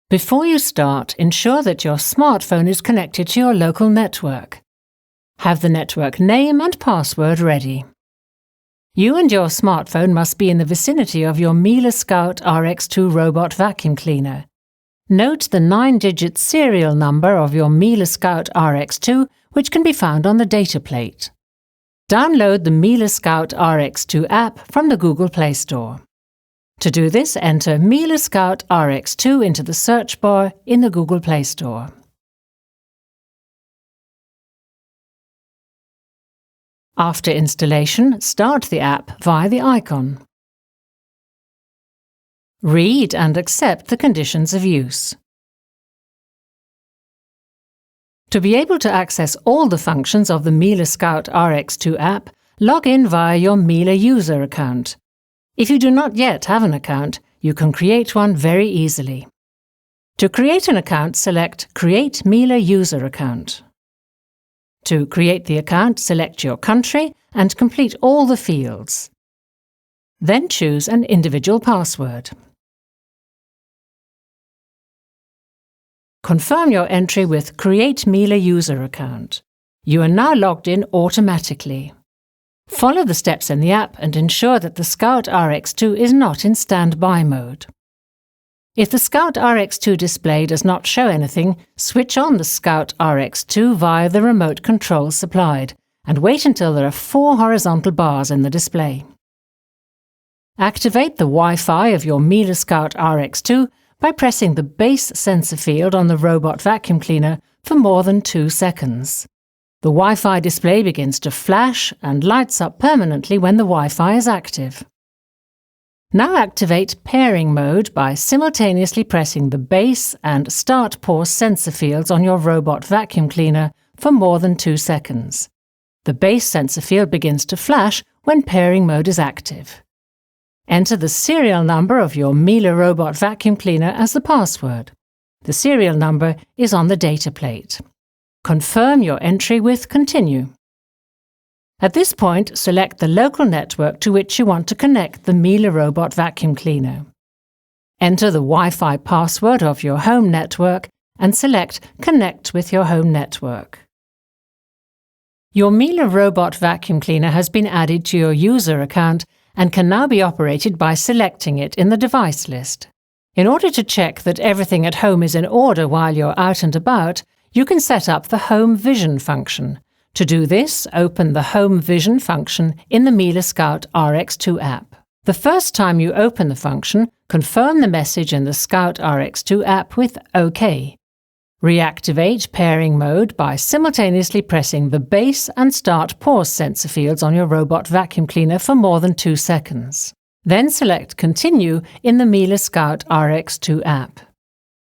Before you start, ensure that your smartphone is connected to your local network. Have the network name and password ready. You and your smartphone must be in the vicinity of your Miele Scout RX2 robot vacuum cleaner. Note the 9-digit serial number of your Miele Scout RX2, which can be found on the data plate. Download the Miele Scout RX2 app from the Google Play Store. To do this, enter Miele Scout RX2 into the search bar in the Google Play Store. After installation, start the app via the icon. Read and accept the conditions of use. To be able to access all the functions of the Miele Scout RX2 app, log in via your Miele user account. If you do not yet have an account, you can create one very easily. To create an account, select Create Miele User Account. To create the account, select your country and complete all the fields. Then choose an individual password. Confirm your entry with Create Miele User Account. You are now logged in automatically. Follow the steps in the app and ensure that the Scout RX2 is not in standby mode. If the Scout RX2 display does not show anything, switch on the Scout RX2 via the remote control supplied and wait until there are 4 horizontal bars in the display. Activate the Wi-Fi of your Miele Scout RX2 by pressing the base sensor field on the robot vacuum cleaner for more than 2 seconds. The Wi-Fi display begins to flash and lights up permanently when the Wi-Fi is active. Now activate pairing mode by simultaneously pressing the base and start pause sensor fields on your robot vacuum cleaner for more than 2 seconds. The base sensor field begins to flash when pairing mode is active. Enter the serial number of your Miele robot vacuum cleaner as the password. The serial number is on the data plate. Confirm your entry with Continue. At this point, select the local network to which you want to connect the Miele robot vacuum cleaner. Enter the Wi-Fi password of your home network and select Connect with your home network. Your Miele robot vacuum cleaner has been added to your user account and can now be operated by selecting it in the device list. In order to check that everything at home is in order while you're out and about, you can set up the Home Vision function. To do this, open the Home Vision function in the Miele Scout RX2 app. The first time you open the function, confirm the message in the Scout RX2 app with OK. Reactivate pairing mode by simultaneously pressing the base and start pause sensor fields on your robot vacuum cleaner for more than 2 seconds. Then select Continue in the Miele Scout RX2 app.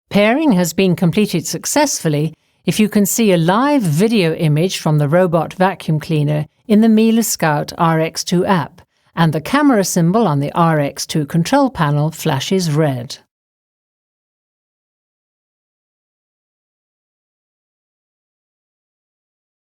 Pairing has been completed successfully if you can see a live video image from the robot vacuum cleaner in the Miele Scout RX2 app, and the camera symbol on the RX2 control panel flashes red.